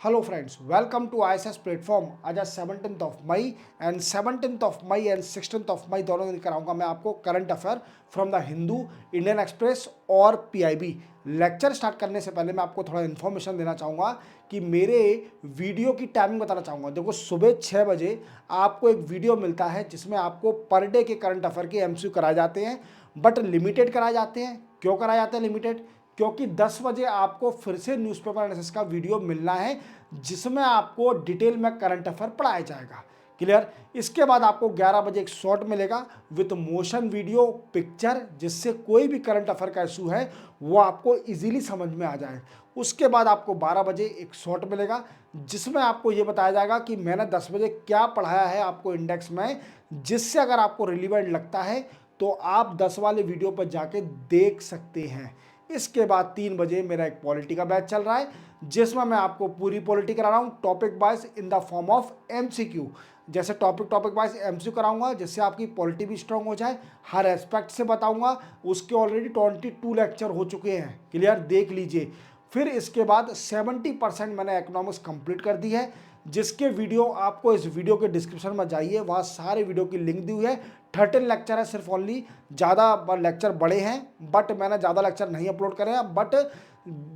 Hello friends, welcome to ISS platform. आज 17th of May and 17th of May and 16th of May दोनों दिन कराऊंगा मैं आपको current affair from the Hindu, Indian Express और PIB. Lecture start करने से पहले मैं आपको थोड़ा इन्फॉर्मेशन देना चाहूँगा कि मेरे वीडियो की टाइमिंग बताना चाहूँगा। देखो, सुबह 6 बजे आपको एक वीडियो मिलता है जिसमें आपको पर डे के करंट अफेयर के एमसीक्यू कराए जाते हैं, बट लिमिटेड कराए जाते हैं। क्यों कराए जाते हैं लिमिटेड? क्योंकि 10 बजे आपको फिर से न्यूज़पेपर एनालिसिस का वीडियो मिलना है जिसमें आपको डिटेल में करंट अफेयर पढ़ाया जाएगा। क्लियर? इसके बाद आपको 11 बजे एक शॉर्ट मिलेगा विथ मोशन वीडियो पिक्चर, जिससे कोई भी करंट अफेयर का इशू है वो आपको इजीली समझ में आ जाए। उसके बाद आपको 12 बजे एक शॉर्ट मिलेगा जिसमें आपको ये बताया जाएगा कि मैंने 10 बजे क्या पढ़ाया है आपको इंडेक्स में, जिससे अगर आपको रिलीवेंट लगता है तो आप 10 वाले वीडियो पर जाके देख सकते हैं। इसके बाद 3 बजे मेरा एक पॉलिटी का बैच चल रहा है जिसमें मैं आपको पूरी पॉलिटी करा रहा हूँ topic wise in the form of MCQ. जैसे टॉपिक वाइज एमसीक्यू कराऊंगा जिससे आपकी पॉलिटी भी स्ट्रांग हो जाए, हर एस्पेक्ट से बताऊंगा। उसके ऑलरेडी 22 लेक्चर हो चुके हैं, क्लियर? देख लीजिए। फिर इसके बाद 70% मैंने इकोनॉमिक्स कंप्लीट कर दी है, जिसके वीडियो आपको इस वीडियो के डिस्क्रिप्शन में जाइए, वहाँ सारे वीडियो की लिंक दी हुई है। 13 लेक्चर है सिर्फ ओनली, ज़्यादा लेक्चर बड़े हैं बट मैंने ज़्यादा लेक्चर नहीं अपलोड करे हैं, बट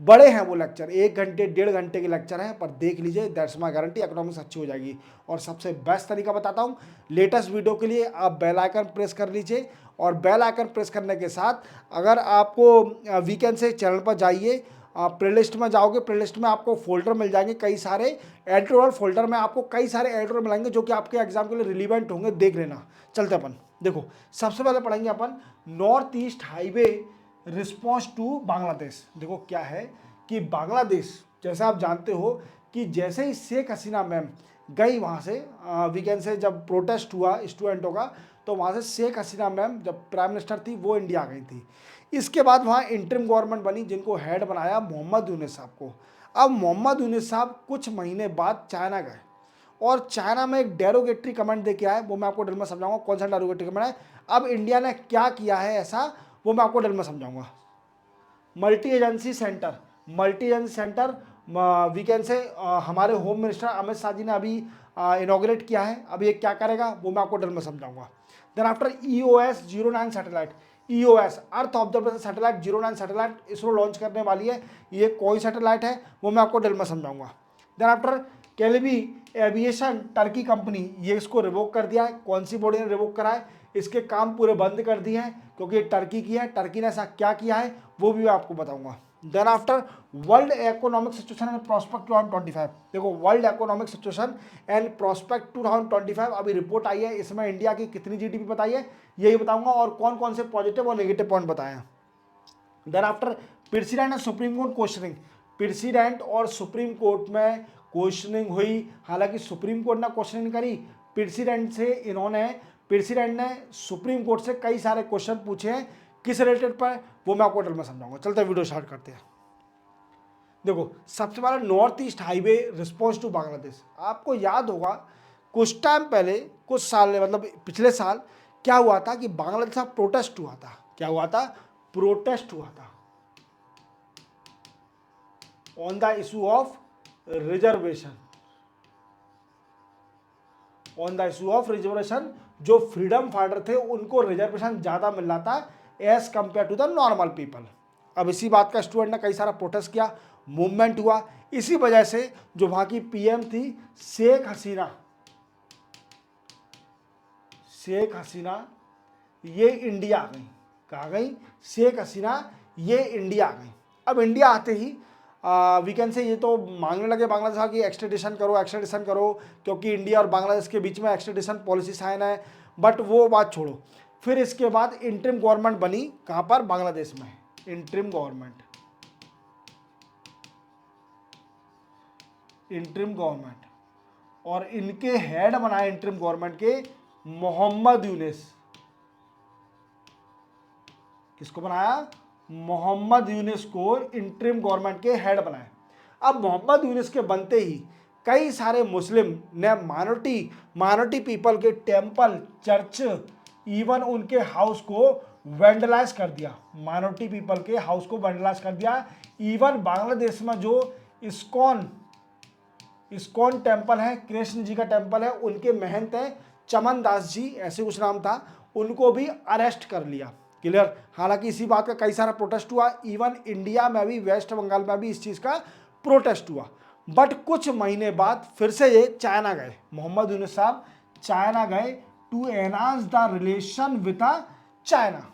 बड़े हैं वो लेक्चर, 1 घंटे 1.5 घंटे के लेक्चर हैं, पर देख लीजिए, दैट्स माय गारंटी इकोनॉमिक्स अच्छी हो जाएगी। और सबसे बेस्ट तरीका बताता हूँ, लेटेस्ट वीडियो के लिए आप बेल आइकन प्रेस कर लीजिए, और बेल आइकन प्रेस करने के साथ अगर आपको वीकेंड से चैनल पर जाइए, प्लेलिस्ट में जाओगे, प्लेलिस्ट में आपको फोल्डर मिल जाएंगे कई सारे। एडिटोरियल फोल्डर में आपको कई सारे एडिटोरियल मिलेंगे जो कि आपके एग्जाम के लिए रिलीवेंट होंगे, देख लेना। चलते अपन, देखो सबसे पहले पढ़ेंगे अपन north east highway response to Bangladesh. देखो क्या है कि बांग्लादेश, जैसे आप जानते हो कि जैसे ही शेख हसीना मैम गई वहाँ से, वीकेंड से जब प्रोटेस्ट हुआ स्टूडेंटों का, तो वहाँ से शेख हसीना मैम जब प्राइम मिनिस्टर थी वो इंडिया आ गई थी। इसके बाद वहाँ इंटरिम गवर्नमेंट बनी जिनको हेड बनाया मोहम्मद यूनुस साहब को। अब मोहम्मद यूनुस साहब कुछ महीने बाद चाइना गए और चाइना में एक डेरोगेटरी कमेंट दे के आए, वो मैं आपको डिटेल में समझाऊंगा कौन सा डेरोगेटरी कमेंट है। अब इंडिया ने क्या किया है ऐसा, वो मैं आपको डिटेल में समझाऊंगा। मल्टी एजेंसी सेंटर वीकेंड से हमारे होम मिनिस्टर अमित शाह जी ने अभी इनॉग्रेट किया है। अब ये क्या करेगा वो मैं आपको डिटेल में समझाऊंगा। Then after EOS-09 satellite, EOS earth observation satellite 09 satellite ISRO launch करने वाली है। ये कोई सैटेलाइट है वो मैं आपको डिटेल में समझाऊंगा। Then after Celebi aviation Turkey company, ये इसको रिवोक कर दिया है। कौन सी बॉडी ने रिवोक करा है? इसके काम पूरे बंद कर दिए हैं क्योंकि ये टर्की की है। टर्की ने ऐसा क्या किया है वो भी मैं आपको बताऊंगा। Then after world economic situation and prospect 2025, देखो world economic situation and prospect 2025 अभी रिपोर्ट आई है, इसमें इंडिया की कितनी जीडीपी बताई है यही बताऊंगा, और कौन कौन से पॉजिटिव और नेगेटिव पॉइंट बताए हैं। Then after president and supreme court questioning, president और सुप्रीम कोर्ट में क्वेश्चनिंग हुई। हालांकि सुप्रीम कोर्ट ने क्वेश्चनिंग करी, प्रेसिडेंट ने सुप्रीम कोर्ट से कई सारे क्वेश्चन पूछे हैं किस रिलेटेड पर, वो मैं आपको डिटेल में समझाऊंगा। चलते वीडियो स्टार्ट करते हैं। देखो सबसे पहले north east highway response to Bangladesh. आपको याद होगा कुछ टाइम पहले, कुछ साल मतलब पिछले साल क्या हुआ था कि बांग्लादेश का प्रोटेस्ट हुआ था। क्या हुआ था? प्रोटेस्ट हुआ था on the issue of reservation, on the issue of reservation. जो फ्रीडम फाइटर थे उनको रिजर्वेशन ज़्यादा मिल रहा था as compare to the normal people. अब इसी बात का स्टूडेंट ने कई सारा प्रोटेस्ट किया, मूवमेंट हुआ। इसी वजह से जो वहाँ की पीएम थी शेख हसीना ये इंडिया आ गई। कहाँ गई? शेख हसीना ये इंडिया आ गई। अब इंडिया आते ही वीकेंड से ये तो मांगने लगे बांग्लादेश की एक्सट्रेडिशन करो, क्योंकि इंडिया और बांग्लादेश के बीच में एक्सट्रेडिशन पॉलिसी साइन है। बट वो बात छोड़ो। फिर इसके बाद इंटरिम गवर्नमेंट बनी, कहाँ पर? बांग्लादेश में इंटरिम गवर्नमेंट, और इनके हेड बनाए इंटरिम गवर्नमेंट के मोहम्मद यूनुस। किसको बनाया? मोहम्मद यूनुस को इंटरिम गवर्नमेंट के हेड बनाए। अब मोहम्मद यूनुस के बनते ही कई सारे मुस्लिम ने माइनॉरिटी पीपल के टेम्पल, चर्च, इवन उनके हाउस को वेंडलाइज कर दिया। माइनॉरिटी पीपल के हाउस को वेंडलाइज कर दिया। इवन बांग्लादेश में जो इस्कॉन इस्कॉन टेम्पल है, कृष्ण जी का टेम्पल है, उनके महंत हैं चमन दास जी, ऐसे कुछ नाम था, उनको भी अरेस्ट कर लिया। क्लियर। हालांकि इसी बात का कई सारा प्रोटेस्ट हुआ, इवन इंडिया में भी, वेस्ट बंगाल में भी इस चीज़ का प्रोटेस्ट हुआ। बट कुछ महीने बाद फिर से ये चाइना गए, मोहम्मद यूनुस साहब चाइना गए to enhance the relation with China.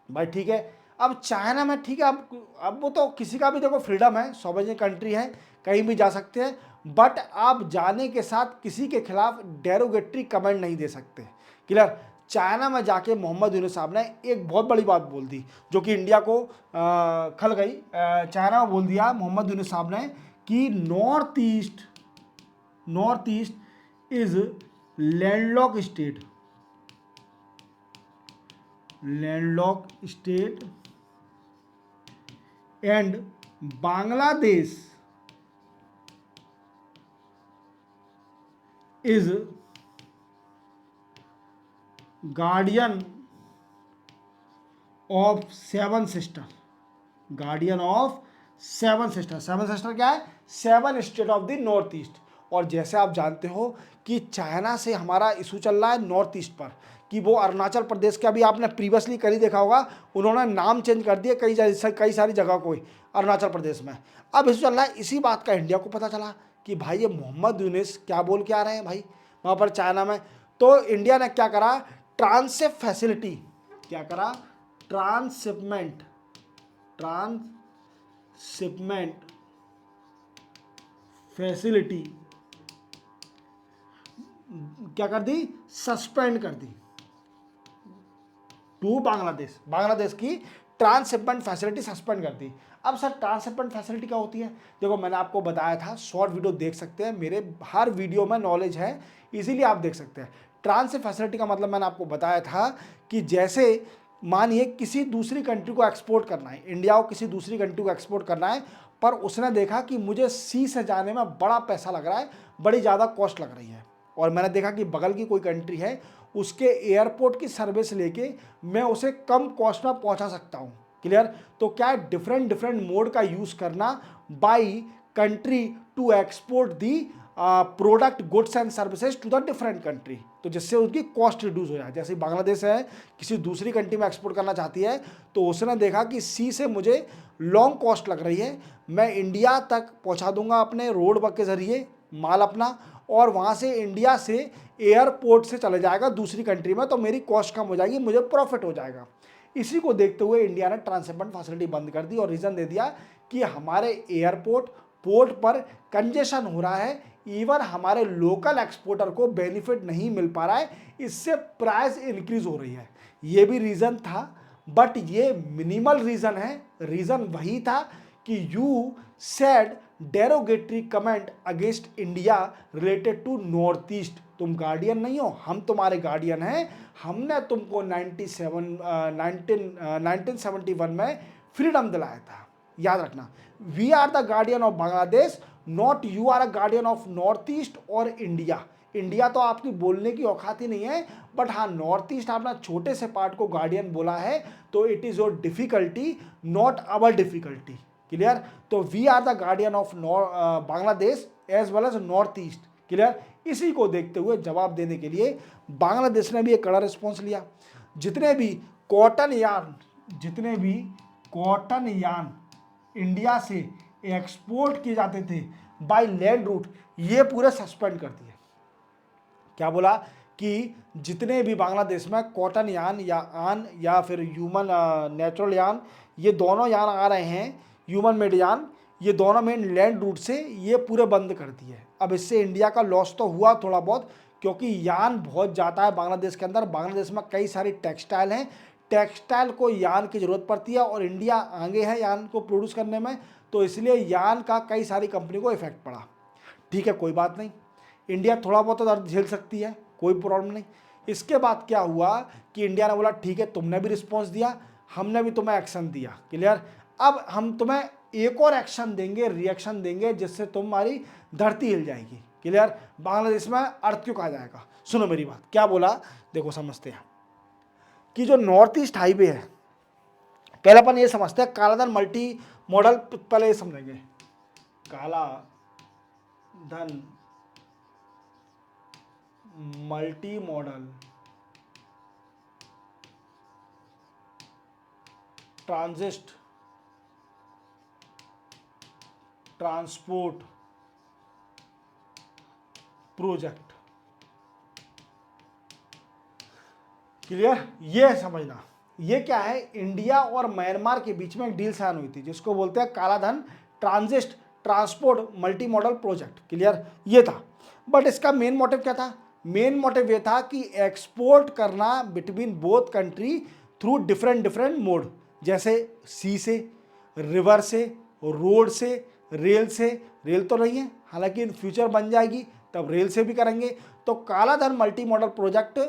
भाई ठीक है, अब चाइना में ठीक है, अब वो तो किसी का भी देखो फ्रीडम है, सोवरेन कंट्री है, कहीं भी जा सकते हैं, बट आप जाने के साथ किसी के खिलाफ डेरोगेटरी कमेंट नहीं दे सकते। क्लियर। चाइना में जाके मोहम्मद यूनुस साहब ने एक बहुत बड़ी बात बोल दी जो कि इंडिया को खल गई। चाइना में बोल दिया मोहम्मद यूनुस साहब ने कि north east is landlock state and Bangladesh is guardian of seven sister. Guardian of seven sister. Seven sister क्या है? Seven state of the north east. और जैसे आप जानते हो कि चाइना से हमारा इशू चल रहा है नॉर्थ ईस्ट पर, कि वो अरुणाचल प्रदेश का भी आपने प्रीवियसली कहीं देखा होगा, उन्होंने नाम चेंज कर दिया कई सारी जगह को अरुणाचल प्रदेश में। अब इशू चल रहा है, इसी बात का इंडिया को पता चला कि भाई ये मोहम्मद यूनुस क्या बोल के आ रहे हैं भाई वहाँ पर चाइना में। तो इंडिया ने क्या करा, ट्रांसशिप फैसिलिटी, क्या करा, ट्रांसशिपमेंट फैसिलिटी क्या कर दी, सस्पेंड कर दी टू बांग्लादेश की ट्रांसशिपमेंट फैसिलिटी सस्पेंड कर दी। अब सर ट्रांसशिपमेंट फैसिलिटी क्या होती है? देखो मैंने आपको बताया था, शॉर्ट वीडियो देख सकते हैं, मेरे हर वीडियो में नॉलेज है, इजीली आप देख सकते हैं। ट्रांसशिप फैसिलिटी का मतलब मैंने आपको बताया था कि जैसे मानिए किसी दूसरी कंट्री को एक्सपोर्ट करना है, इंडिया को किसी दूसरी कंट्री को एक्सपोर्ट करना है, पर उसने देखा कि मुझे सी से जाने में बड़ा पैसा लग रहा है, बड़ी ज़्यादा कॉस्ट लग रही है, और मैंने देखा कि बगल की कोई कंट्री है, उसके एयरपोर्ट की सर्विस लेके मैं उसे कम कॉस्ट में पहुंचा सकता हूं। क्लियर। तो क्या है, डिफरेंट मोड का यूज करना by country to export the product goods and services to the different country, तो जिससे उसकी कॉस्ट रिड्यूस हो जाए। जैसे बांग्लादेश है, किसी दूसरी कंट्री में एक्सपोर्ट करना चाहती है, तो उसने देखा कि सी से मुझे लॉन्ग कॉस्ट लग रही है, मैं इंडिया तक पहुंचा दूंगा अपने रोड के जरिए माल अपना, और वहाँ से इंडिया से एयरपोर्ट से चले जाएगा दूसरी कंट्री में, तो मेरी कॉस्ट कम हो जाएगी, मुझे प्रॉफिट हो जाएगा। इसी को देखते हुए इंडिया ने ट्रांसशिपमेंट फैसिलिटी बंद कर दी और रीज़न दे दिया कि हमारे एयरपोर्ट पोर्ट पर कंजेशन हो रहा है, इवन हमारे लोकल एक्सपोर्टर को बेनिफिट नहीं मिल पा रहा है, इससे प्राइस इंक्रीज हो रही है। ये भी रीज़न था, बट ये मिनिमल रीज़न है। रीज़न वही था कि you said derogatory comment against India related to north east. तुम गार्डियन नहीं हो, हम तुम्हारे गार्डियन हैं। हमने तुमको 1971 में फ्रीडम दिलाया था, याद रखना। We are the guardian of Bangladesh, not you are a guardian of north east और इंडिया। इंडिया तो आपकी बोलने की औकात ही नहीं है, बट हाँ नॉर्थ ईस्ट आपने छोटे से पार्ट को गार्डियन बोला है, तो it is your difficulty, not our difficulty. Clear. तो we are the guardian of Bangladesh as well as north east. Clear. इसी को देखते हुए जवाब देने के लिए बांग्लादेश ने भी एक कड़ा रिस्पॉन्स लिया। जितने भी कॉटन यार्न इंडिया से एक्सपोर्ट किए जाते थे बाय लैंड रूट, ये पूरे सस्पेंड कर दिए। क्या बोला कि जितने भी बांग्लादेश में कॉटन यार्न या आन या फिर ह्यूमन नेचुरल यार्न, ये दोनों यार्न आ रहे हैं, ह्यूमन मेड यार्न, ये दोनों मेन लैंड रूट से ये पूरे बंद कर दिए। अब इससे इंडिया का लॉस तो हुआ थोड़ा बहुत, क्योंकि यार्न बहुत जाता है बांग्लादेश के अंदर। बांग्लादेश में कई सारी टेक्सटाइल हैं, टेक्सटाइल को यार्न की ज़रूरत पड़ती है, और इंडिया आगे है यार्न को प्रोड्यूस करने में, तो इसलिए यार्न का कई सारी कंपनी को इफेक्ट पड़ा। ठीक है, कोई बात नहीं, इंडिया थोड़ा बहुत तो दर्द झेल सकती है, कोई प्रॉब्लम नहीं। इसके बाद क्या हुआ कि इंडिया ने बोला ठीक है, तुमने भी रिस्पॉन्स दिया, हमने भी तुम्हें एक्शन दिया। क्लियर। अब हम तुम्हें एक और एक्शन देंगे, रिएक्शन देंगे, जिससे तुम्हारी धरती हिल जाएगी। क्लियर। बांग्लादेश में अर्थक्वेक आ जाएगा। सुनो मेरी बात, क्या बोला देखो, समझते हैं कि जो नॉर्थ ईस्ट हाईवे है, पहले अपन ये समझते हैं कालाधन मल्टी मॉडल, पहले ये समझेंगे काला धन multi modal transport project. Clear? ये समझना, ये क्या है, इंडिया और म्यांमार के बीच में एक डील साइन हुई थी जिसको बोलते हैं काला धन transport multi modal project. Clear? ये था। बट इसका मेन मोटिव क्या था? मेन मोटिव ये था कि एक्सपोर्ट करना between both country through different mode, जैसे सी से, रिवर से, रोड से, रेल से। रेल तो नहीं है, हालांकि इन फ्यूचर बन जाएगी, तब रेल से भी करेंगे। तो काला धन multi modal project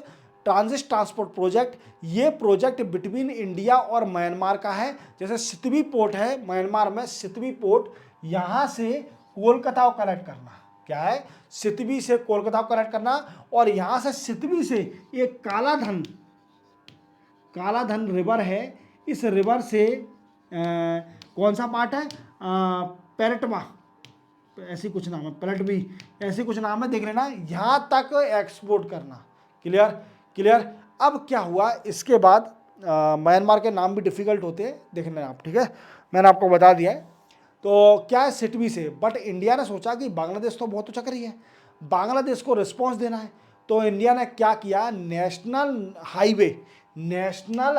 transport project, ये प्रोजेक्ट बिटवीन इंडिया और म्यांमार का है। जैसे सितवी पोर्ट है म्यांमार में, सितवी पोर्ट, यहां से कोलकाता को कनेक्ट करना। क्या है? सितवी से कोलकाता को कनेक्ट करना, और यहां से सितवी से एक काला धन रिवर है, इस रिवर से कौन सा पार्ट है, पेरटवा, ऐसी कुछ नाम है, पलटवी, ऐसी कुछ नाम है, देख लेना, यहां तक एक्सपोर्ट करना। क्लियर? अब क्या हुआ इसके बाद, म्यांमार के नाम भी डिफिकल्ट होते हैं, देखना आप, ठीक है, मैंने आपको बता दिया है। तो क्या है, सिटवी से, बट इंडिया ने सोचा कि बांग्लादेश तो बहुत ऊंचा करी है, बांग्लादेश को रिस्पॉन्स देना है। तो इंडिया ने क्या किया, नेशनल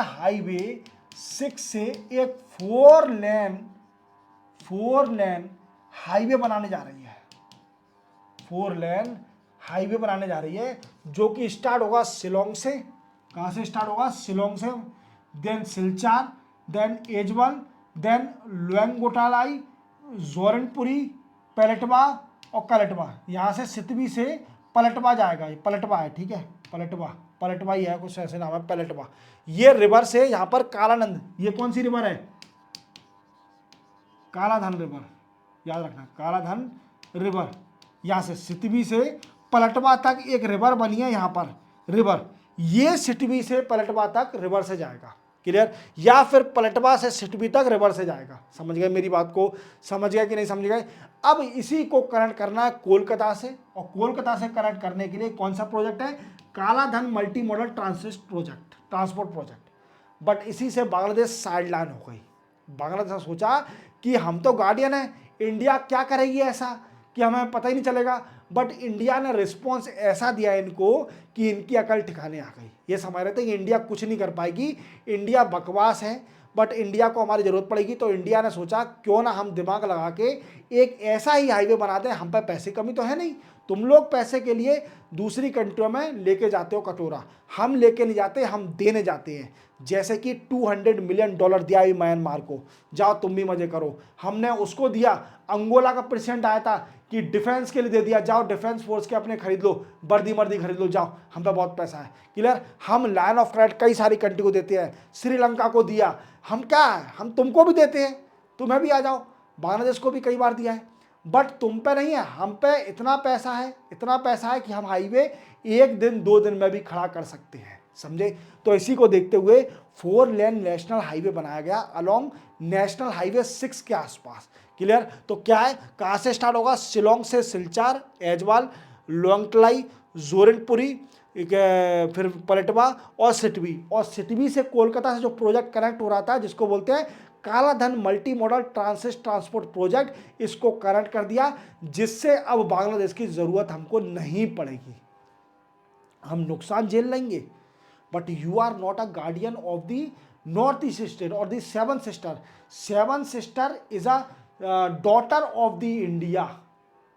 हाईवे 6 से एक 4 लेन हाईवे बनाने जा रही है। 4 लेन हाईवे बनाने जा रही है, जो कि स्टार्ट होगा शिलोंग से। कहां से स्टार्ट होगा? शिलोंग से, देन सिलचार, देन एजवल, देन लुएंगोटालाई, जोरनपुरी, पलटवा और कलटवा। यहां से सितवी से पलटवा जाएगा, ये पलटवा है, ठीक है, पलटवा ही है, कुछ ऐसे नाम है, पलटवा। ये रिवर से यहां पर कालानंद, ये कौन सी रिवर है? कालाधन रिवर, याद रखना, कालाधन रिवर। यहां से सितवी से पलटवा तक एक रिवर बनी है, यहां पर रिवर, ये सिटवी से पलटवा तक रिवर से जाएगा। क्लियर? या फिर पलटवा से सिटवी तक रिवर से जाएगा। समझ गए मेरी बात को? समझ गए कि नहीं समझ गए? अब इसी को कनेक्ट करना है कोलकाता से, और कोलकाता से कनेक्ट करने के लिए कौन सा प्रोजेक्ट है? काला धन multi modal transport project. But इसी से बांग्लादेश साइडलाइन हो गई। बांग्लादेश ने सोचा कि हम तो गार्डियन है, इंडिया क्या करेगी ऐसा कि हमें पता ही नहीं चलेगा। बट इंडिया ने रिस्पॉन्स ऐसा दिया इनको कि इनकी अकल ठिकाने आ गई। ये समझ रहे थे कि इंडिया कुछ नहीं कर पाएगी, इंडिया बकवास है, बट इंडिया को हमारी जरूरत पड़ेगी। तो इंडिया ने सोचा क्यों ना हम दिमाग लगा के एक ऐसा ही हाईवे बना दें, हम पे पैसे कमी तो है नहीं, तुम लोग पैसे के लिए दूसरी कंट्रियों में लेके जाते हो कटोरा, हम लेके नहीं जाते, हम देने जाते हैं। जैसे कि $200 मिलियन दिया ही म्यांमार को, जाओ तुम भी मजे करो। हमने उसको दिया, अंगोला का प्रेसिडेंट आया था कि डिफेंस के लिए दे दिया, जाओ डिफेंस फोर्स के अपने खरीद लो, वर्दी खरीद लो, जाओ, हम पे बहुत पैसा है। क्लियर? हम लाइन ऑफ क्रेडिट कई सारी कंट्री को देते हैं, श्रीलंका को दिया, हम क्या है, हम तुमको भी देते हैं, तुम्हें भी आ जाओ, बांग्लादेश को भी कई बार दिया है। बट तुम पे नहीं है, हम पे इतना पैसा है कि हम हाईवे 1 दिन 2 दिन में भी खड़ा कर सकते हैं। समझे? तो इसी को देखते हुए 4 लेन नेशनल हाईवे बनाया गया अलोंग नेशनल हाईवे 6 के आसपास। क्लियर? तो क्या है, कहां से स्टार्ट होगा? शिलोंग से सिलचार, एजवाल, लोंगटलाई, जोरनपुरी, फिर पलटवा और सिटवी से कोलकाता से जो प्रोजेक्ट कनेक्ट हो रहा था, जिसको बोलते हैं काला धन मल्टी मॉडल ट्रांसपोर्ट प्रोजेक्ट, इसको कनेक्ट कर दिया, जिससे अब बांग्लादेश की जरूरत हमको नहीं पड़ेगी, हम नुकसान झेल लेंगे। But you are not a guardian of the north east state और the seven sister is a daughter of the India,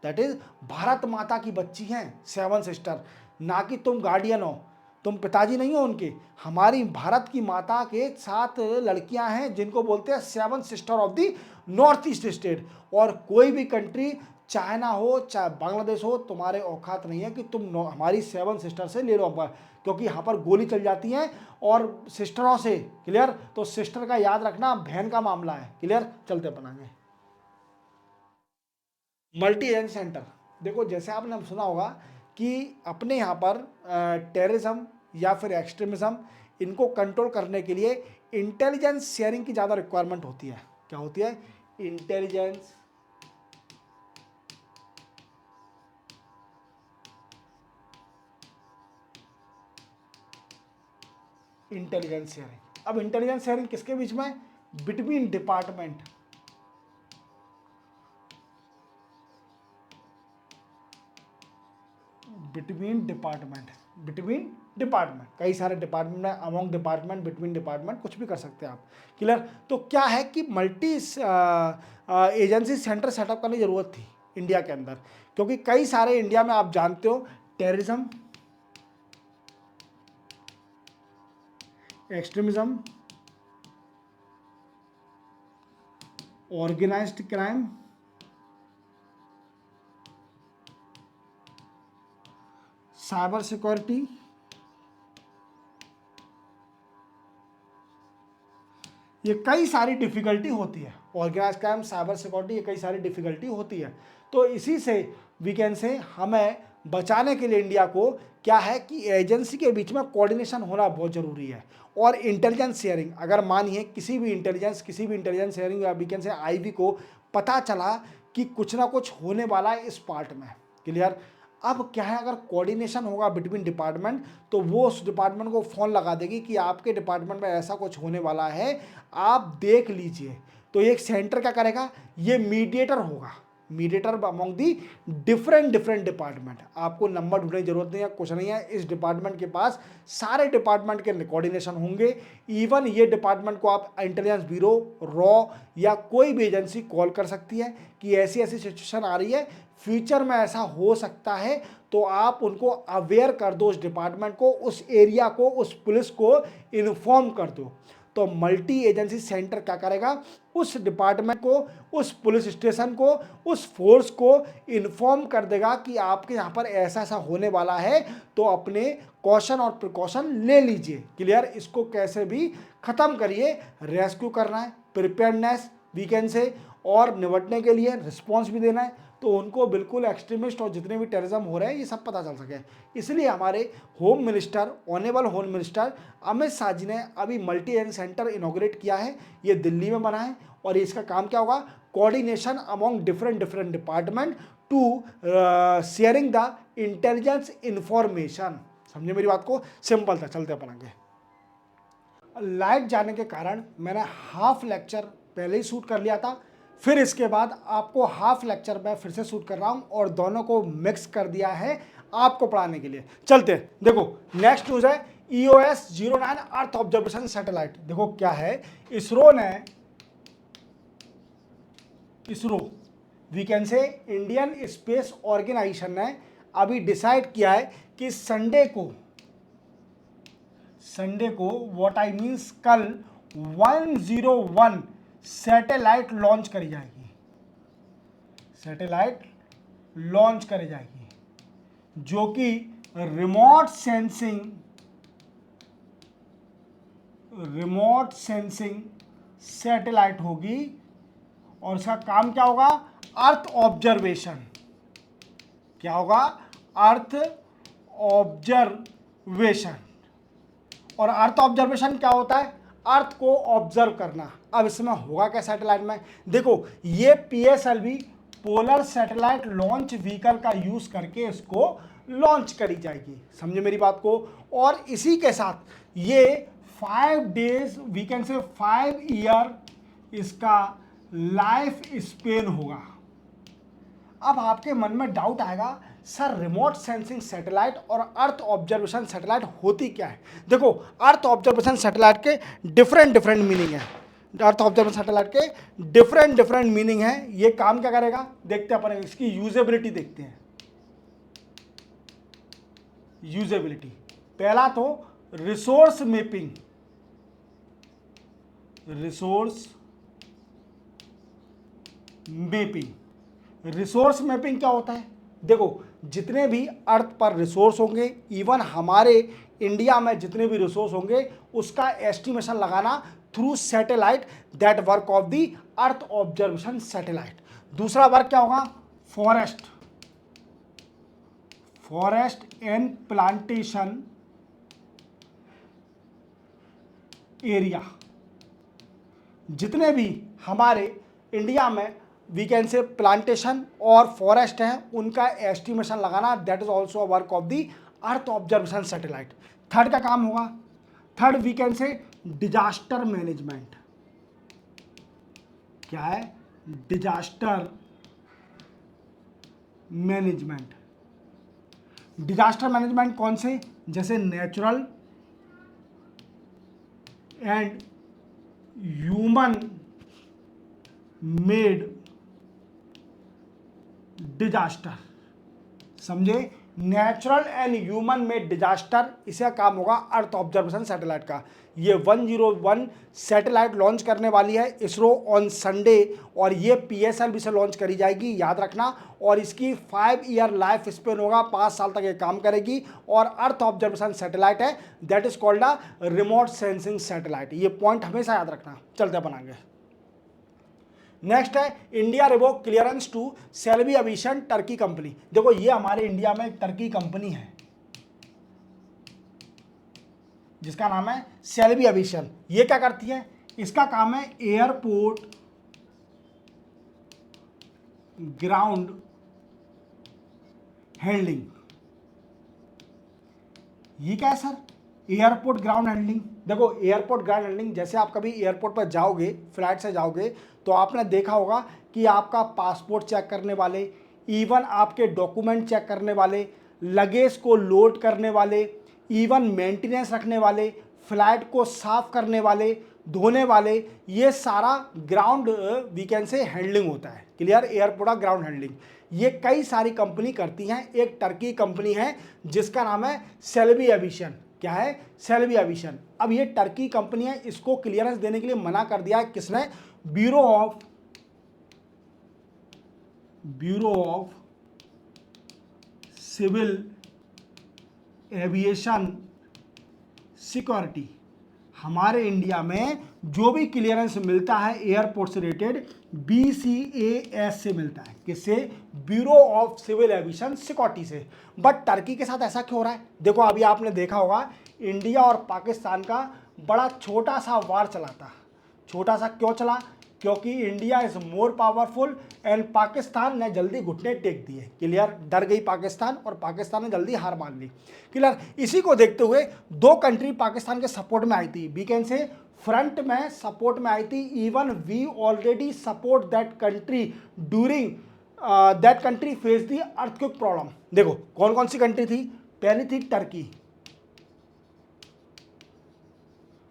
that is Bharat माता की बच्ची हैं 7 सिस्टर, ना कि तुम गार्डियन हो, तुम पिताजी नहीं हो उनके। हमारी भारत की माता के 7 लड़कियां हैं जिनको बोलते हैं 7 sister of the north east state. और कोई भी कंट्री, चाइना हो चाहे बांग्लादेश हो, तुम्हारे औकात नहीं है कि तुम हमारी 7 सिस्टर से ले लो, क्योंकि यहाँ पर गोली चल जाती है और सिस्टरों से। क्लियर? तो सिस्टर का याद रखना, बहन का मामला है। क्लियर? चलते अपन आगे। मल्टी एजेंट सेंटर, देखो जैसे आपने सुना होगा कि अपने यहाँ पर टेररिज्म या फिर एक्सट्रीमिज्म, इनको कंट्रोल करने के लिए इंटेलिजेंस शेयरिंग की ज़्यादा रिक्वायरमेंट होती है। क्या होती है? Intelligence intelligence sharing. अब इंटेलिजेंस शेयरिंग किसके बीच में? बिटवीन डिपार्टमेंट, बिटवीन डिपार्टमेंट, कई सारे डिपार्टमेंट है, अमोंग डिपार्टमेंट, बिटवीन डिपार्टमेंट, कुछ भी कर सकते हैं आप। क्लियर? तो क्या है कि मल्टी एजेंसी सेंटर सेटअप करने की जरूरत थी इंडिया के अंदर, क्योंकि कई सारे इंडिया में आप जानते हो terrorism, extremism, organised crime, cyber security, ये कई सारी डिफिकल्टी होती है। ऑर्गेनाइज क्राइम, साइबर सिक्योरिटी, ये कई सारी डिफिकल्टी होती है। तो इसी से वी कैन से हमें बचाने के लिए इंडिया को क्या है कि एजेंसी के बीच में कोऑर्डिनेशन होना बहुत ज़रूरी है। और इंटेलिजेंस शेयरिंग, अगर मानिए किसी भी इंटेलिजेंस शेयरिंग या वी कैन से आईबी को पता चला कि कुछ ना कुछ होने वाला है इस पार्ट में। क्लियर? अब क्या है, अगर कोऑर्डिनेशन होगा बिटवीन डिपार्टमेंट तो वो उस डिपार्टमेंट को फ़ोन लगा देगी कि आपके डिपार्टमेंट में ऐसा कुछ होने वाला है, आप देख लीजिए। तो एक सेंटर क्या करेगा, ये मीडिएटर होगा, mediator among the different department. आपको नंबर ढूंढने की जरूरत नहीं है, कुछ नहीं है, इस डिपार्टमेंट के पास सारे डिपार्टमेंट के कोऑर्डिनेशन होंगे। इवन ये डिपार्टमेंट को आप इंटेलिजेंस ब्यूरो, रॉ या कोई भी एजेंसी कॉल कर सकती है कि ऐसी ऐसी सिचुएशन आ रही है, फ्यूचर में ऐसा हो सकता है, तो आप उनको अवेयर कर दो, उस डिपार्टमेंट को, उस एरिया को, उस पुलिस को इन्फॉर्म कर दो। तो मल्टी एजेंसी सेंटर क्या करेगा, उस डिपार्टमेंट को, उस पुलिस स्टेशन को, उस फोर्स को इन्फॉर्म कर देगा कि आपके यहाँ पर ऐसा ऐसा होने वाला है, तो अपने कॉशन और प्रिकॉशन ले लीजिए। क्लियर? इसको कैसे भी खत्म करिए, रेस्क्यू करना है, प्रिपेयर्डनेस वीकेंड से, और निपटने के लिए रिस्पॉन्स भी देना है, तो उनको बिल्कुल एक्सट्रीमिस्ट और जितने भी टेररिज्म हो रहे हैं ये सब पता चल सके। इसलिए हमारे home minister, honourable home minister Amit Shah ji ने अभी मल्टी एजेंसी सेंटर इनॉग्रेट किया है। ये दिल्ली में बना है और इसका काम क्या होगा, coordination among different department to sharing the intelligence information. समझे मेरी बात को? सिंपल था, चलते अपन आगे। लाइट जाने के कारण मैंने हाफ लेक्चर पहले ही शूट कर लिया था, फिर इसके बाद आपको हाफ लेक्चर में फिर से शूट कर रहा हूं और दोनों को मिक्स कर दिया है आपको पढ़ाने के लिए। चलते देखो, नेक्स्ट न्यूज है EOS 09 अर्थ ऑब्जर्वेशन सैटेलाइट। देखो क्या है, ISRO we can say Indian space organisation ने अभी डिसाइड किया है कि संडे को व्हाट आई मीन्स कल 101 सैटेलाइट लॉन्च करी जाएगी, जो कि रिमोट सेंसिंग सैटेलाइट होगी। और इसका काम क्या होगा, अर्थ ऑब्जर्वेशन। क्या होगा, अर्थ ऑब्जर्वेशन। और अर्थ ऑब्जर्वेशन क्या होता है, अर्थ को ऑब्जर्व करना। अब इसमें होगा क्या सैटेलाइट में, देखो ये PSLV polar satellite launch vehicle का यूज करके इसको लॉन्च करी जाएगी। समझे मेरी बात को? और इसी के साथ ये 5 डेज वी कैन से 5 ईयर इसका लाइफ स्पेन होगा। अब आपके मन में डाउट आएगा, सर रिमोट सेंसिंग सैटेलाइट और अर्थ ऑब्जर्वेशन सैटेलाइट होती क्या है? देखो, अर्थ ऑब्जर्वेशन सैटेलाइट के डिफरेंट मीनिंग है। अर्थ ऑब्जर्वेशन सैटेलाइट के डिफरेंट मीनिंग है। ये काम क्या करेगा, देखते हैं अपन, इसकी यूजेबिलिटी देखते हैं। यूजेबिलिटी, पहला तो रिसोर्स मैपिंग। रिसोर्स मैपिंग क्या होता है, देखो जितने भी अर्थ पर रिसोर्स होंगे, इवन हमारे इंडिया में जितने भी रिसोर्स होंगे, उसका एस्टिमेशन लगाना through satellite, that work of the earth observation satellite. दूसरा वर्क क्या होगा, फॉरेस्ट एंड प्लांटेशन एरिया। जितने भी हमारे इंडिया में वी कैन से प्लांटेशन और फॉरेस्ट हैं, उनका एस्टिमेशन लगाना, that is also work of the earth observation satellite. Third का काम होगा third we can say disaster management. क्या है? Disaster management. डिजास्टर मैनेजमेंट कौन से? जैसे natural and human made disaster. समझे? Natural and human made disaster, इसका काम होगा अर्थ ऑब्जर्वेशन सैटेलाइट का। ये 101 सैटेलाइट लॉन्च करने वाली है इसरो ऑन संडे, और ये PSLV से लॉन्च करी जाएगी, याद रखना। और इसकी 5 ईयर लाइफ स्पेन होगा, 5 साल तक ये काम करेगी। और अर्थ ऑब्जर्वेशन सैटेलाइट है, that is called a remote sensing satellite. ये पॉइंट हमेशा याद रखना। चलते बनाएंगे। नेक्स्ट है India revoke clearance to Celebi aviation Turkey company. देखो ये हमारे इंडिया में एक टर्की कंपनी है जिसका नाम है सेल्वी एविएशन। ये क्या करती है? इसका काम है एयरपोर्ट ग्राउंड हैंडलिंग। ये क्या है सर? Airport ground handling. देखो एयरपोर्ट ग्राउंड हैंडलिंग, जैसे आप कभी एयरपोर्ट पर जाओगे, फ्लाइट से जाओगे, तो आपने देखा होगा कि आपका पासपोर्ट चेक करने वाले, इवन आपके डॉक्यूमेंट चेक करने वाले, लगेज को लोड करने वाले, इवन मेंटेनेंस रखने वाले, फ्लाइट को साफ करने वाले, धोने वाले, ये सारा ground we can say handling होता है। क्लियर? एयरपोर्ट ग्राउंड हैंडलिंग ये कई सारी कंपनी करती हैं। एक टर्की कंपनी है जिसका नाम है सेल्वी एविएशन। क्या है? सेल्वी एविएशन। अब ये टर्की कंपनी है, इसको क्लियरेंस देने के लिए मना कर दिया है किसने? Bureau of civil aviation security. हमारे इंडिया में जो भी क्लियरेंस मिलता है एयरपोर्ट से रिलेटेड, BCAS से मिलता है। किससे? Bureau of civil aviation security से। बट टर्की के साथ ऐसा क्यों हो रहा है? देखो अभी आपने देखा होगा इंडिया और पाकिस्तान का बड़ा छोटा सा वार चला था। छोटा सा क्यों चला? क्योंकि India is more powerful and Pakistan ने जल्दी घुटने टेक दिए। क्लियर? डर गई पाकिस्तान और पाकिस्तान ने जल्दी हार मान ली। क्लियर? इसी को देखते हुए दो कंट्री पाकिस्तान के सपोर्ट में आई थी। वी कैन से फ्रंट में सपोर्ट में आई थी। Even we already support that country during that country face the earthquake problem. देखो कौन कौन सी कंट्री थी? पहली थी टर्की,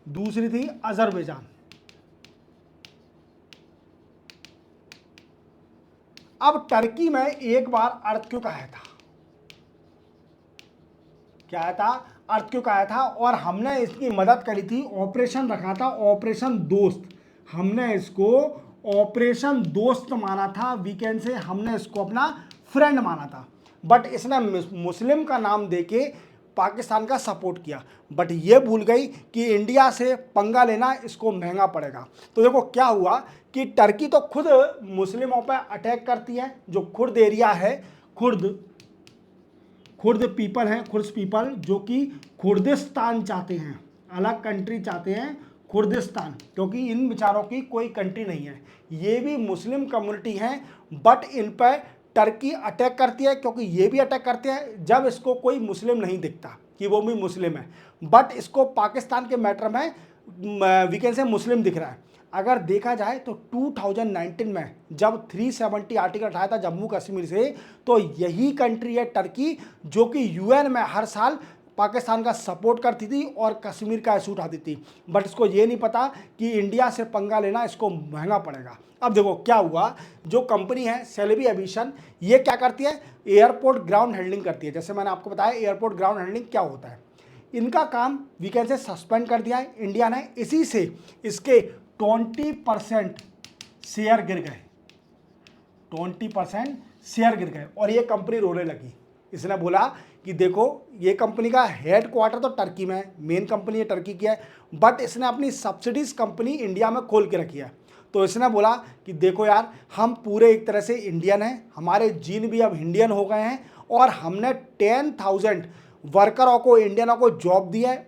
दूसरी थी अजरबैजान। अब टर्की में एक बार अर्थक्वेक आया था। क्या आया था? अर्थक्वेक आया था और हमने इसकी मदद करी थी। ऑपरेशन रखा था ऑपरेशन दोस्त। हमने इसको ऑपरेशन दोस्त माना था। वीकेंड से हमने इसको अपना फ्रेंड माना था। बट इसने मुस्लिम का नाम देके पाकिस्तान का सपोर्ट किया। बट ये भूल गई कि इंडिया से पंगा लेना इसको महंगा पड़ेगा। तो देखो क्या हुआ कि टर्की तो खुद मुस्लिमों पर अटैक करती है। जो खुर्द एरिया है, खुर्द पीपल हैं, खुर्द पीपल जो कि खुर्दिस्तान चाहते हैं, अलग कंट्री चाहते हैं, खुर्दिस्तान, क्योंकि इन बेचारों की कोई कंट्री नहीं है। ये भी मुस्लिम कम्युनिटी हैं, बट इन पर टर्की अटैक करती है क्योंकि ये भी अटैक करते हैं जब इसको कोई मुस्लिम नहीं दिखता कि वो भी मुस्लिम है। बट इसको पाकिस्तान के मैटर में वीकेंड से मुस्लिम दिख रहा है। अगर देखा जाए तो 2019 में जब 370 आर्टिकल उठाया था जम्मू कश्मीर से, तो यही कंट्री है टर्की जो कि UN में हर साल पाकिस्तान का सपोर्ट करती थी और कश्मीर का इशू उठाती थी। बट इसको ये नहीं पता कि इंडिया से पंगा लेना इसको महंगा पड़ेगा। अब देखो क्या हुआ, जो कंपनी है सेल्वी एविएशन, ये क्या करती है? एयरपोर्ट ग्राउंड हैंडलिंग करती है। जैसे मैंने आपको बताया एयरपोर्ट ग्राउंड हैंडलिंग क्या होता है। इनका काम वीकेंड से सस्पेंड कर दिया है इंडिया ने। इसी से इसके 20% शेयर गिर गए। 20% शेयर गिर गए और ये कंपनी रोने लगी। इसने बोला कि देखो ये कंपनी का हेड क्वार्टर तो टर्की में है, मेन कंपनी है टर्की की है, बट इसने अपनी सब्सिडीज कंपनी इंडिया में खोल के रखी है। तो इसने बोला कि देखो यार, हम पूरे एक तरह से इंडियन हैं, हमारे जीन भी अब इंडियन हो गए हैं और हमने 10,000 वर्करों को, इंडियनों को जॉब दी है।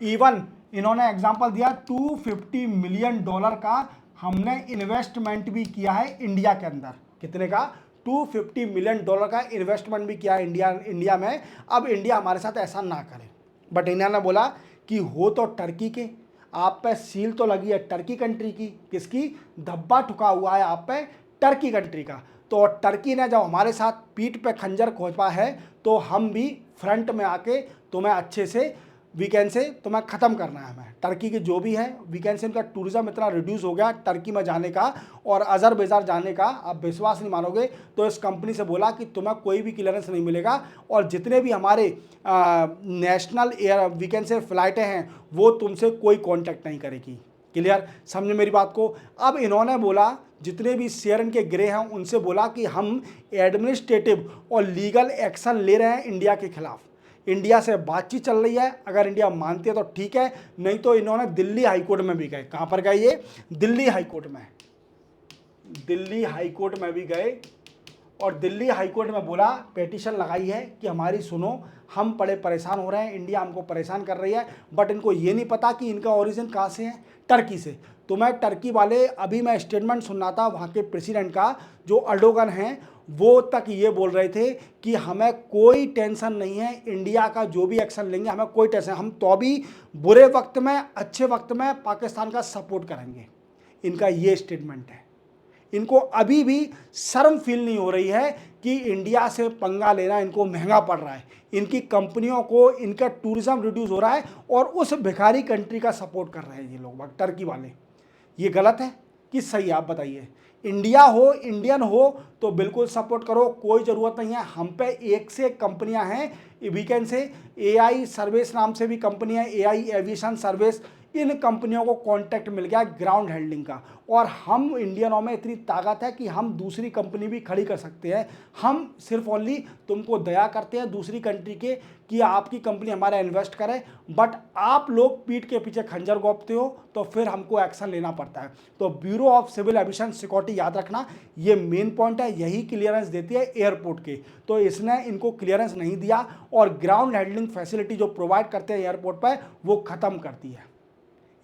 इवन इन्होंने एग्जांपल दिया $250 मिलियन का हमने इन्वेस्टमेंट भी किया है इंडिया के अंदर। कितने का? $250 मिलियन का इन्वेस्टमेंट भी किया है इंडिया में। अब इंडिया हमारे साथ ऐसा ना करे। बट इंडिया ने बोला कि हो तो टर्की के, आप पे सील तो लगी है टर्की कंट्री की, किसकी, धब्बा ठुका हुआ है आप पे टर्की कंट्री का। तो टर्की ने जब हमारे साथ पीठ पे खंजर खोपा है तो हम भी फ्रंट में आके तुम्हें अच्छे से वीकेंड से तुम्हें ख़त्म करना है हमें। टर्की की जो भी है वीकेंड से इनका टूरिज्म इतना रिड्यूस हो गया टर्की में जाने का और अज़रबैजान जाने का, आप विश्वास नहीं मानोगे। तो इस कंपनी से बोला कि तुम्हें कोई भी क्लियरेंस नहीं मिलेगा और जितने भी हमारे नेशनल एयर वीकेंड से फ्लाइटें हैं वो तुमसे कोई कॉन्टैक्ट नहीं करेगी। क्लियर, समझे मेरी बात को। अब इन्होंने बोला जितने भी शेयर इनके गिरे हैं उनसे बोला कि हम एडमिनिस्ट्रेटिव और लीगल एक्शन ले रहे हैं इंडिया के खिलाफ। इंडिया से बातचीत चल रही है, अगर इंडिया मानती है तो ठीक है, नहीं तो इन्होंने दिल्ली हाईकोर्ट में भी गए। कहाँ पर गए ये, दिल्ली हाईकोर्ट में, दिल्ली हाईकोर्ट में भी गए और दिल्ली हाईकोर्ट में बोला, पिटीशन लगाई है कि हमारी सुनो, हम बड़े परेशान हो रहे हैं, इंडिया हमको परेशान कर रही है, बट इनको ये नहीं पता कि इनका ओरिजिन कहाँ से है, टर्की से। तो मैं टर्की वाले, अभी मैं स्टेटमेंट सुन रहा था वहाँ के प्रेसिडेंट का, जो अर्डोगन हैं, वो तक ये बोल रहे थे कि हमें कोई टेंशन नहीं है, इंडिया का जो भी एक्शन लेंगे हमें कोई टेंशन, हम तो भी बुरे वक्त में अच्छे वक्त में पाकिस्तान का सपोर्ट करेंगे। इनका ये स्टेटमेंट है। इनको अभी भी शर्म फील नहीं हो रही है कि इंडिया से पंगा लेना इनको महंगा पड़ रहा है, इनकी कंपनियों को इनका टूरिज्म रिड्यूस हो रहा है और उस भिखारी कंट्री का सपोर्ट कर रहे हैं ये लोग टर्की वाले। ये गलत है कि सही, आप बताइए। इंडिया हो, इंडियन हो तो बिल्कुल सपोर्ट करो, कोई ज़रूरत नहीं है। हम पे एक से एक कंपनियां हैं वीकेंड से, एआई सर्विस नाम से भी कंपनी है, एआई एविएशन सर्विस, इन कंपनियों को कॉन्ट्रैक्ट मिल गया ग्राउंड हैंडलिंग का। और हम इंडियनों में इतनी ताकत है कि हम दूसरी कंपनी भी खड़ी कर सकते हैं। हम सिर्फ ओनली तुमको दया करते हैं दूसरी कंट्री के कि आपकी कंपनी हमारा इन्वेस्ट करे, बट आप लोग पीठ के पीछे खंजर गोपते हो तो फिर हमको एक्शन लेना पड़ता है। तो bureau of civil aviation security याद रखना, ये मेन पॉइंट है, यही क्लियरेंस देती है एयरपोर्ट के। तो इसने इनको क्लियरेंस नहीं दिया और ग्राउंड हैंडलिंग फैसिलिटी जो प्रोवाइड करते हैं एयरपोर्ट पर वो ख़त्म कर दी है।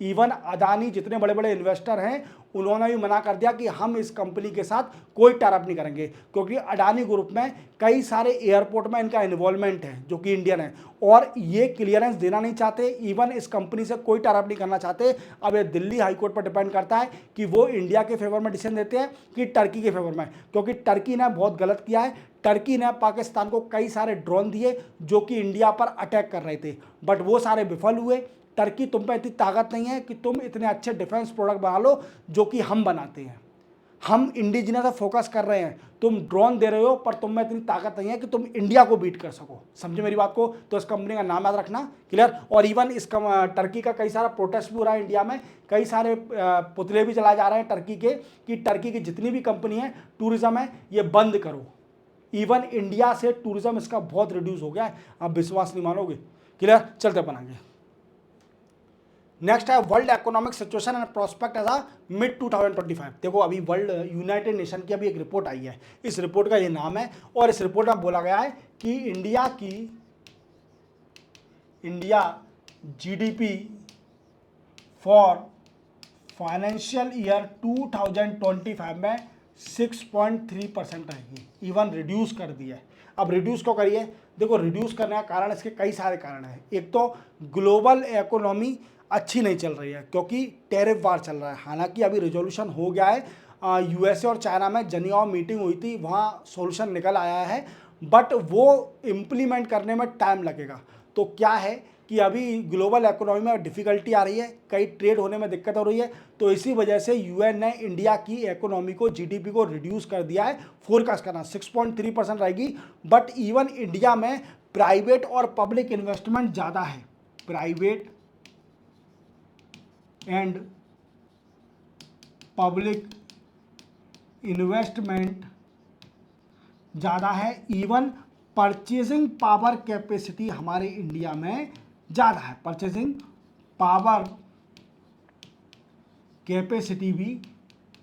इवन अदानी, जितने बड़े बड़े इन्वेस्टर हैं, उन्होंने भी मना कर दिया कि हम इस कंपनी के साथ कोई टारअप नहीं करेंगे, क्योंकि अडानी ग्रुप में कई सारे एयरपोर्ट में इनका इन्वॉल्वमेंट है जो कि इंडियन है और ये क्लियरेंस देना नहीं चाहते, इवन इस कंपनी से कोई टारअप नहीं करना चाहते। अब ये दिल्ली हाईकोर्ट पर डिपेंड करता है कि वो इंडिया के फेवर में डिसीजन देते हैं कि टर्की के फेवर में, क्योंकि टर्की ने बहुत गलत किया है। टर्की ने पाकिस्तान को कई सारे ड्रोन दिए जो कि इंडिया पर अटैक कर रहे थे, बट वो सारे विफल हुए। टर्की, तुम पे इतनी ताकत नहीं है कि तुम इतने अच्छे डिफेंस प्रोडक्ट बना लो जो कि हम बनाते हैं। हम इंडिजिनस फोकस कर रहे हैं, तुम ड्रोन दे रहे हो पर तुम में इतनी ताकत नहीं है कि तुम इंडिया को बीट कर सको। समझे मेरी बात को। तो इस कंपनी का नाम याद रखना, क्लियर। और इवन इस टर्की का कई सारा प्रोटेस्ट भी हो रहा है इंडिया में, कई सारे पुतले भी चलाए जा रहे हैं टर्की के कि टर्की की जितनी भी कंपनी है टूरिज्म है ये बंद करो। इवन इंडिया से टूरिज्म इसका बहुत रिड्यूस हो गया है, आप विश्वास नहीं मानोगे। क्लियर, चलते अपन आगे। नेक्स्ट है world economic situation and prospect as a mid 2025। देखो अभी वर्ल्ड यूनाइटेड नेशन की अभी एक रिपोर्ट आई है, इस रिपोर्ट का ये नाम है और इस रिपोर्ट में बोला गया है कि India GDP for financial year 2025 में 6.3% रहेगी, इवन रिड्यूस कर दिया है। अब रिड्यूस क्यों करिए, देखो रिड्यूस करने का कारण, इसके कई सारे कारण हैं। एक तो ग्लोबल इकोनॉमी अच्छी नहीं चल रही है क्योंकि टैरिफ वार चल रहा है। हालांकि अभी रिजोल्यूशन हो गया है, यूएसए और चाइना में जनियाओ मीटिंग हुई थी, वहाँ सॉल्यूशन निकल आया है, बट वो इम्प्लीमेंट करने में टाइम लगेगा। तो क्या है कि अभी ग्लोबल इकोनॉमी में डिफ़िकल्टी आ रही है, कई ट्रेड होने में दिक्कत हो रही है, तो इसी वजह से यूएन ने इंडिया की इकोनॉमी को, जीडीपी को रिड्यूस कर दिया है। फोरकास्ट करना 6.3% रहेगी, बट इवन इंडिया में प्राइवेट और पब्लिक इन्वेस्टमेंट ज़्यादा है, प्राइवेट एंड पब्लिक इन्वेस्टमेंट ज़्यादा है। इवन परचेजिंग पावर कैपेसिटी हमारे इंडिया में ज़्यादा है, परचेजिंग पावर कैपेसिटी भी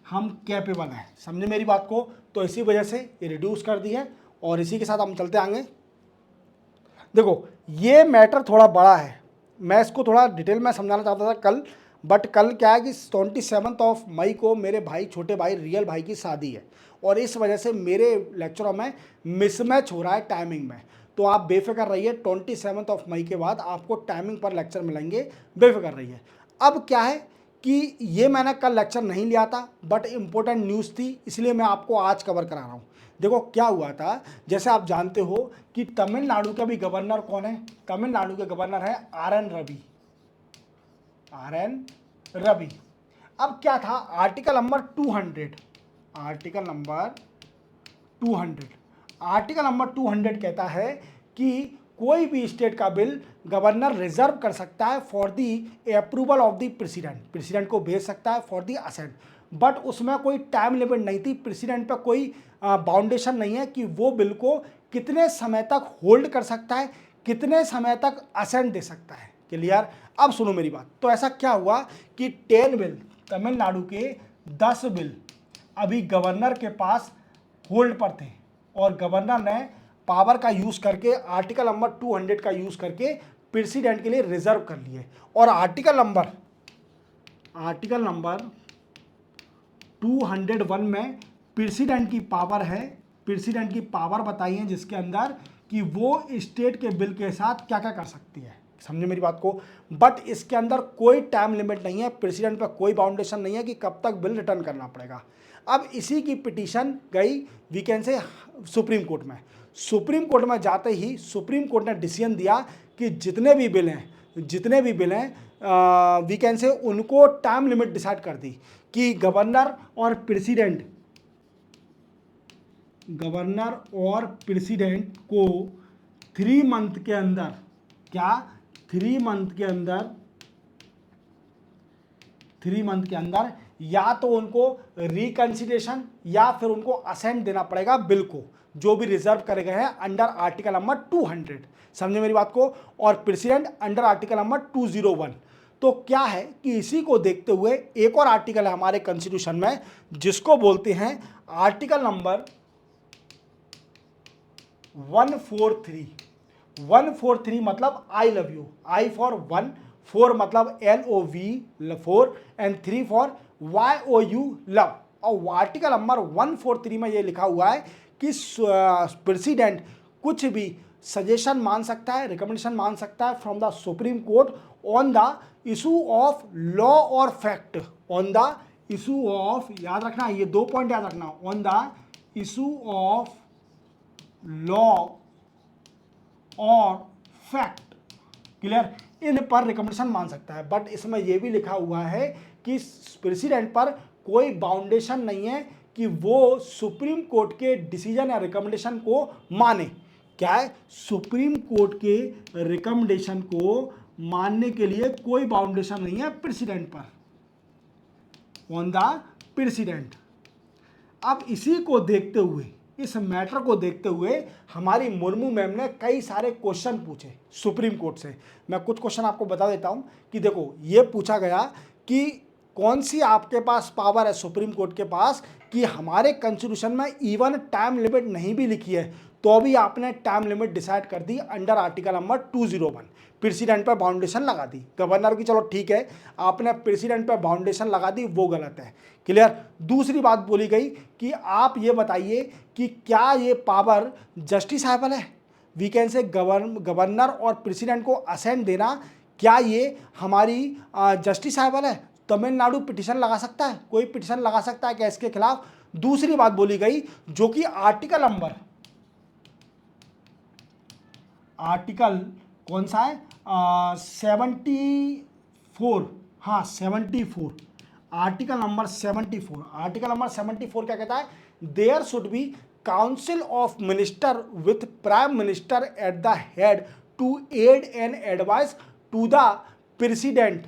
हम कैपेबल हैं। समझे मेरी बात को। तो इसी वजह से ये रिड्यूस कर दी है और इसी के साथ हम चलते आगे। देखो ये मैटर थोड़ा बड़ा है, मैं इसको थोड़ा डिटेल में समझाना चाहता था कल, बट कल क्या है कि 27 मई को मेरे भाई, छोटे भाई रियल भाई की शादी है और इस वजह से मेरे लेक्चरों में मिसमैच हो रहा है टाइमिंग में। तो आप बेफिक्र रहिए, 27 मई के बाद आपको टाइमिंग पर लेक्चर मिलेंगे, बेफिक्र रहिए। अब क्या है कि ये मैंने कल लेक्चर नहीं लिया था, बट इम्पोर्टेंट न्यूज़ थी, इसलिए मैं आपको आज कवर करा रहा हूँ। देखो क्या हुआ था, जैसे आप जानते हो कि तमिलनाडु का भी गवर्नर कौन है, तमिलनाडु के गवर्नर है RN रवि, RN रवि। अब क्या था, आर्टिकल नंबर 200, आर्टिकल नंबर 200 कहता है कि कोई भी स्टेट का बिल गवर्नर रिजर्व कर सकता है for the approval of the president को भेज सकता है फॉर दी असेंट, बट उसमें कोई टाइम लिमिट नहीं थी, प्रेसिडेंट पर कोई बाउंडेशन नहीं है कि वो बिल को कितने समय तक होल्ड कर सकता है, कितने समय तक असेंट दे सकता है। क्लियर? अब सुनो मेरी बात। तो ऐसा क्या हुआ कि 10 बिल, तमिलनाडु के 10 बिल अभी गवर्नर के पास होल्ड पर थे, और गवर्नर ने पावर का यूज करके आर्टिकल नंबर 200 का यूज करके प्रेसिडेंट के लिए रिजर्व कर लिए। और आर्टिकल नंबर 201 में प्रेसिडेंट की पावर है, प्रेसिडेंट की पावर बताई है, जिसके अंदर कि वो स्टेट के बिल के साथ क्या क्या कर सकती है। समझे मेरी बात को? बट इसके अंदर कोई टाइम लिमिट नहीं है, प्रेसिडेंट पर कोई बाउंडेशन नहीं है कि कब तक बिल रिटर्न करना पड़ेगा। अब इसी की पिटीशन गई वीकेंड से सुप्रीम कोर्ट में। सुप्रीम कोर्ट में जाते ही सुप्रीम कोर्ट ने डिसीजन दिया कि जितने भी बिल हैं वीकेंड से उनको टाइम लिमिट डिसाइड कर दी कि गवर्नर और प्रेसिडेंट को 3 मंथ के अंदर, क्या 3 मंथ के अंदर या तो उनको रिकंसिडरेशन या फिर उनको असेंट देना पड़ेगा बिल को, जो भी रिजर्व करे गए हैं अंडर आर्टिकल नंबर 200। समझे मेरी बात को? और प्रेसिडेंट अंडर आर्टिकल नंबर 201। तो क्या है कि इसी को देखते हुए एक और आर्टिकल है हमारे कॉन्स्टिट्यूशन में, जिसको बोलते हैं आर्टिकल नंबर 143 मतलब I love you, I for 1, 4 मतलब LOV 4 and 3 for YOU love. और आर्टिकल नंबर 143 में ये लिखा हुआ है कि प्रेसिडेंट कुछ भी सजेशन मान सकता है, रिकमेंडेशन मान सकता है from the Supreme Court on the issue of law और fact, on the issue of, याद रखना ये 2 पॉइंट याद रखना, on the issue of law और फैक्ट। क्लियर? इन पर रिकमेंडेशन मान सकता है, बट इसमें यह भी लिखा हुआ है कि प्रेसिडेंट पर कोई बाउंडेशन नहीं है कि वो सुप्रीम कोर्ट के डिसीजन या रिकमेंडेशन को माने। क्या है? सुप्रीम कोर्ट के रिकमेंडेशन को मानने के लिए कोई बाउंडेशन नहीं है प्रेसिडेंट पर, ऑन द प्रेसिडेंट। अब इसी को देखते हुए, इस मैटर को देखते हुए हमारी मुर्मू मैम ने कई सारे क्वेश्चन पूछे सुप्रीम कोर्ट से। मैं कुछ क्वेश्चन आपको बता देता हूं कि देखो, ये पूछा गया कि कौन सी आपके पास पावर है सुप्रीम कोर्ट के पास कि हमारे कॉन्स्टिट्यूशन में इवन टाइम लिमिट नहीं भी लिखी है तो भी आपने टाइम लिमिट डिसाइड कर the under article number 201, president पर बाउंडेशन लगा दी। गवर्नर की चलो ठीक है, आपने प्रेसिडेंट पर बाउंडेशन लगा दी, वो गलत है। क्लियर? दूसरी बात बोली गई कि आप ये बताइए कि क्या ये पावर जस्टिसाइबल है, वीकेंड से गवर्नर और प्रेसिडेंट को असेंट देना, क्या ये हमारी जस्टिसाइबल है? तमिलनाडु पिटीशन लगा सकता है, कोई पिटीशन लगा सकता है क्या इसके खिलाफ? दूसरी बात बोली गई जो कि आर्टिकल कौन सा है, 74, हाँ 74, आर्टिकल नंबर 74 क्या कहता है? There should be council of minister with prime minister at the head to aid and advice to the president,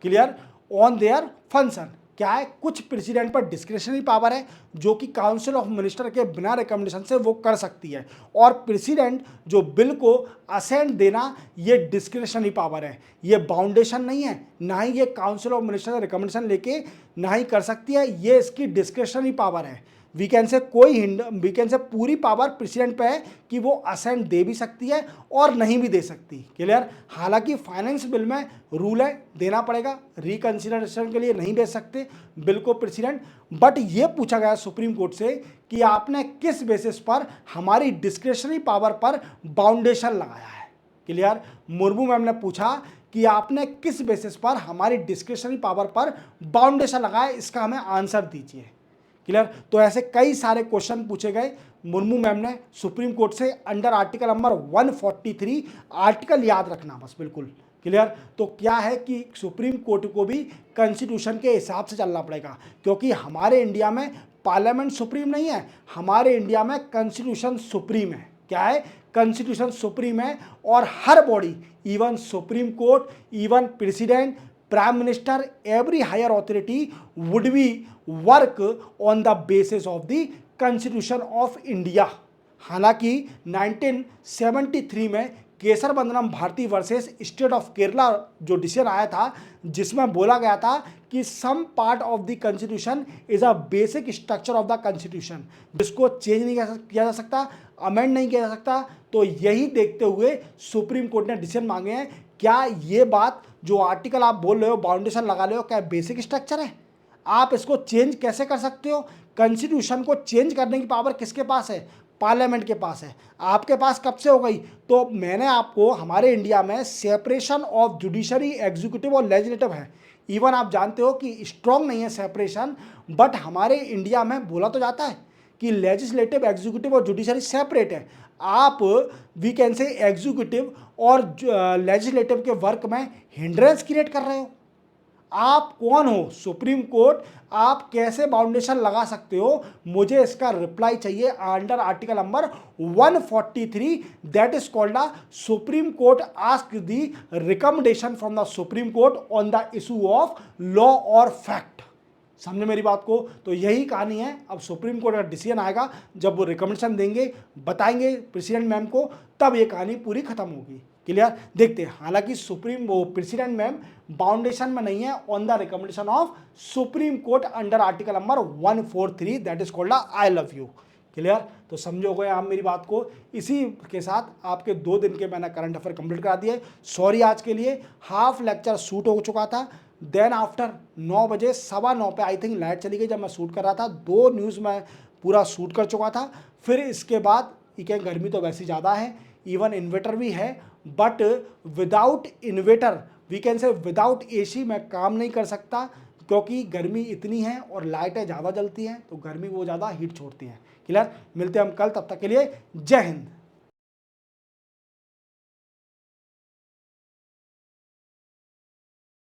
clear, on their function. क्या है? कुछ प्रेसिडेंट पर डिस्क्रिशनरी पावर है जो कि काउंसिल ऑफ मिनिस्टर के बिना रिकमेंडेशन से वो कर सकती है, और प्रेसिडेंट जो बिल को असेंट देना ये डिस्क्रिशनरी पावर है, ये बाउंडेशन नहीं है, ना ही ये काउंसिल ऑफ मिनिस्टर से रिकमेंडेशन लेके ना ही कर सकती है, ये इसकी डिस्क्रिशनरी पावर है। वी कैन से पूरी पावर प्रेसिडेंट पे है कि वो असेंट दे भी सकती है और नहीं भी दे सकती। क्लियर। हालांकि फाइनेंस बिल में रूल है देना पड़ेगा, रिकंसिडरेशन के लिए नहीं भेज सकते बिल को प्रेसिडेंट। बट ये पूछा गया सुप्रीम कोर्ट से कि आपने किस बेसिस पर हमारी डिस्क्रिशनरी पावर पर बाउंडेशन लगाया है। क्लियर। मुर्मू मैम ने पूछा कि आपने किस बेसिस पर हमारी डिस्क्रिशनरी पावर पर बाउंडेशन लगाया, इसका हमें आंसर दीजिए। क्लियर। तो ऐसे कई सारे क्वेश्चन पूछे गए मुर्मू मैम ने सुप्रीम कोर्ट से अंडर आर्टिकल नंबर 143। आर्टिकल याद रखना बस, बिल्कुल क्लियर। तो क्या है कि सुप्रीम कोर्ट को भी कॉन्स्टिट्यूशन के हिसाब से चलना पड़ेगा, क्योंकि हमारे इंडिया में पार्लियामेंट सुप्रीम नहीं है, हमारे इंडिया में कॉन्स्टिट्यूशन सुप्रीम है। क्या है? कॉन्स्टिट्यूशन सुप्रीम है। और हर body, even Supreme Court, even president, prime minister, every higher authority would be work on the basis of the constitution of India. हालांकि 1973 में Kesavananda Bharati versus state of Kerala जो डिसीजन आया था, जिसमें बोला गया था कि some part of the constitution is a basic structure of the constitution, जिसको चेंज नहीं किया जा सकता, अमेंड नहीं किया जा सकता। तो यही देखते हुए सुप्रीम कोर्ट ने डिसीजन मांगे हैं। क्या ये बात जो आर्टिकल आप बोल रहे हो, बाउंडेशन लगा रहे हो, क्या बेसिक स्ट्रक्चर है? आप इसको चेंज कैसे कर सकते हो? कॉन्स्टिट्यूशन को चेंज करने की पावर किसके पास है? पार्लियामेंट के पास है। आपके पास कब से हो गई? तो मैंने आपको, हमारे इंडिया में सेपरेशन ऑफ जुडिशरी, एग्जीक्यूटिव और लेजिस्लेटिव है। इवन आप जानते हो कि स्ट्रॉन्ग नहीं है सेपरेशन, बट हमारे इंडिया में बोला तो जाता है कि लेजिस्लेटिव, एग्जीक्यूटिव और जुडिशरी सेपरेट है। आप वी कैन से एग्जीक्यूटिव और लेजिस्लेटिव के वर्क में हिंड्रेंस क्रिएट कर रहे हो। आप कौन हो? Supreme court. आप कैसे बाउंडेशन लगा सकते हो? मुझे इसका रिप्लाई चाहिए under article number 143। That is called the Supreme court ask the recommendation from the Supreme Court on the issue of law और फैक्ट। समझे मेरी बात को? तो यही कहानी है। अब सुप्रीम कोर्ट का डिसीजन आएगा, जब वो रिकमेंडेशन देंगे, बताएंगे प्रेसिडेंट मैम को, तब ये कहानी पूरी खत्म होगी। क्लियर। देखते हैं। हालांकि प्रेसिडेंट मैम बाउंडेशन में नहीं है, on the recommendation of supreme court under article number 143, that is called I love you. Clear. तो समझो गए आप मेरी बात को। इसी के साथ आपके 2 दिन के मैंने करंट अफेयर कंप्लीट करा दिए। सॉरी आज के लिए हाफ लेक्चर शूट हो चुका था। देन आफ्टर 9 बजे, 9:15 पे आई थिंक लाइट चली गई जब मैं शूट कर रहा था। 2 न्यूज़ में पूरा शूट कर चुका था। फिर इसके बाद गर्मी तो वैसे ज़्यादा है, इवन इन्वर्टर भी है, but without inverter, we can say without AC मैं काम नहीं कर सकता, क्योंकि गर्मी इतनी है और लाइटें ज़्यादा जलती हैं, तो गर्मी वो ज़्यादा हीट छोड़ती हैं। क्लियर। मिलते हैं हम कल, तब तक के लिए जय हिंद।